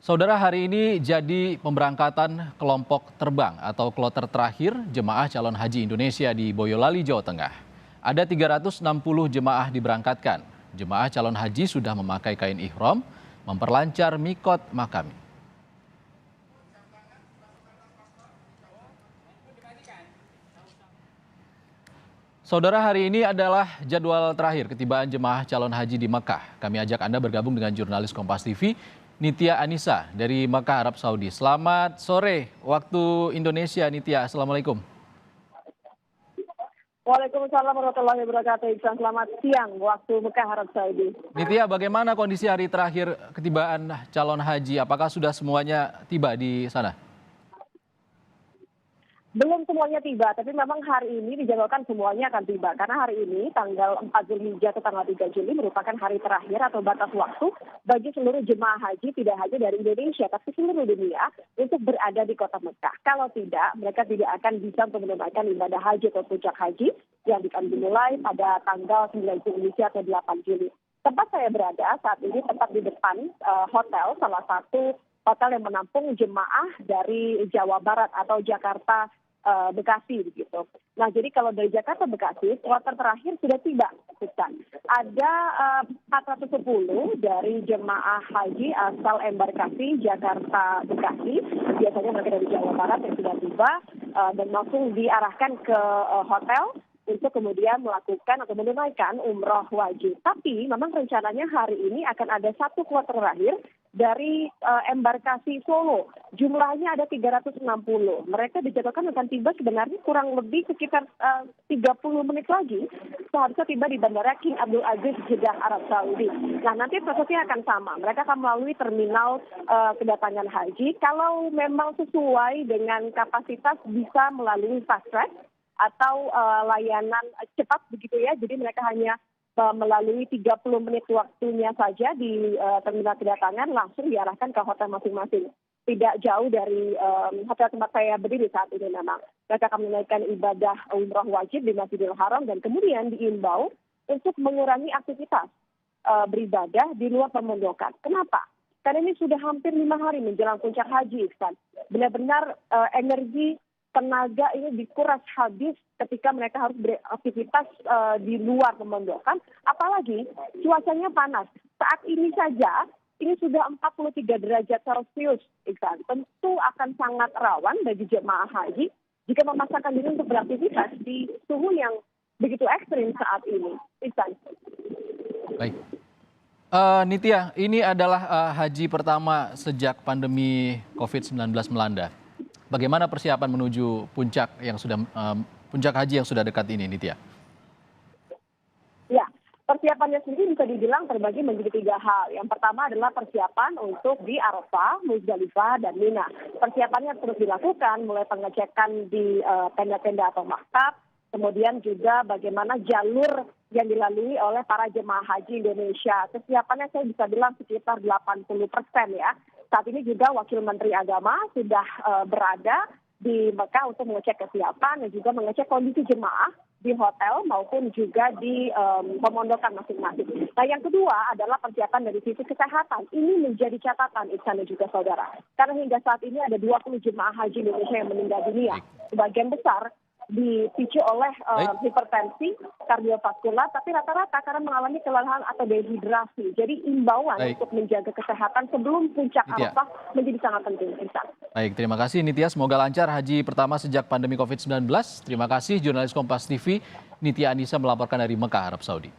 Saudara, hari ini jadi pemberangkatan kelompok terbang atau kloter terakhir jemaah calon haji Indonesia di Boyolali, Jawa Tengah. Ada 360 jemaah diberangkatkan. Jemaah calon haji sudah memakai kain ihram, memperlancar mikot makami. Saudara, hari ini adalah jadwal terakhir ketibaan jemaah calon haji di Mekah. Kami ajak Anda bergabung dengan jurnalis Kompas TV, Nitya Anissa dari Mekah, Arab Saudi. Selamat sore waktu Indonesia, Nitya. Assalamualaikum. Waalaikumsalam warahmatullahi wabarakatuh. Iksan, selamat siang waktu Mekah, Arab Saudi. Nitya, bagaimana kondisi hari terakhir ketibaan calon haji? Apakah sudah semuanya tiba di sana? Belum semuanya tiba, tapi memang hari ini dijadwalkan semuanya akan tiba. Karena hari ini tanggal 4 Zulhijjah atau tanggal 3 Juli merupakan hari terakhir atau batas waktu bagi seluruh jemaah haji, tidak hanya dari Indonesia, tapi seluruh dunia untuk berada di kota Mekah. Kalau tidak, mereka tidak akan bisa untuk menunaikan ibadah haji atau puncak haji yang akan dimulai pada tanggal 9 Juli atau 8 Juli. Tempat saya berada saat ini tepat di depan hotel, salah satu hotel yang menampung jemaah dari Jawa Barat atau Jakarta Bekasi begitu. Nah, jadi kalau dari Jakarta Bekasi, kloter terakhir sudah tiba. Ada 410 dari jemaah haji asal embarkasi Jakarta Bekasi. Biasanya mereka dari Jawa Barat yang sudah tiba dan langsung diarahkan ke hotel untuk kemudian melakukan atau menunaikan umroh wajib. Tapi memang rencananya hari ini akan ada satu kloter terakhir dari embarkasi Solo. Jumlahnya ada 360. Mereka dijadwalkan akan tiba sebenarnya kurang lebih sekitar 30 menit lagi. Seharusnya tiba di Bandara King Abdul Aziz, Jeddah, Arab Saudi. Nah, nanti prosesnya akan sama. Mereka akan melalui terminal kedatangan haji. Kalau memang sesuai dengan kapasitas bisa melalui fast track atau layanan cepat begitu ya. Jadi mereka hanya melalui 30 menit waktunya saja di terminal kedatangan langsung diarahkan ke hotel masing-masing. Tidak jauh dari hotel tempat saya berdiri saat ini memang. Mereka akan menunaikan ibadah umroh wajib di Masjidil Haram dan kemudian diimbau untuk mengurangi aktivitas beribadah di luar pemondokan. Kenapa? Karena ini sudah hampir 5 hari menjelang puncak haji, Iksan. Benar-benar energi tenaga ini dikuras habis ketika mereka harus beraktivitas di luar pemondokan, apalagi cuacanya panas. Saat ini saja, ini sudah 43 derajat Celcius, Iksan. Tentu akan sangat rawan bagi jemaah haji jika memaksakan diri untuk beraktivitas di suhu yang begitu ekstrim saat ini, Iksan. Baik. Nitya, ini adalah haji pertama sejak pandemi COVID-19 melanda. Bagaimana persiapan menuju puncak haji yang sudah dekat ini, Nitya? Ya, persiapannya sendiri bisa dibilang terbagi menjadi 3 hal. Yang pertama adalah persiapan untuk di Arafah, Muzdalifah, dan Mina. Persiapannya terus dilakukan, mulai pengecekan di tenda-tenda atau maktab, kemudian juga bagaimana jalur yang dilalui oleh para jemaah haji Indonesia. Kesiapannya saya bisa bilang sekitar 80% ya. Saat ini juga Wakil Menteri Agama sudah berada di Mekah untuk mengecek kesiapan dan juga mengecek kondisi jemaah di hotel maupun juga di pemondokan masing-masing. Nah, yang kedua adalah persiapan dari sisi kesehatan. Ini menjadi catatan, Iksan dan juga saudara. Karena hingga saat ini ada 20 jemaah haji Indonesia yang meninggal dunia. Sebagian besar dipicu oleh hipertensi, kardiovaskular, tapi rata-rata karena mengalami kelelahan atau dehidrasi. Jadi imbauan untuk menjaga kesehatan sebelum puncak Arafah menjadi sangat penting. Baik, terima kasih Nitya. Semoga lancar haji pertama sejak pandemi COVID-19. Terima kasih jurnalis Kompas TV Nitya Anissa melaporkan dari Mekah, Arab Saudi.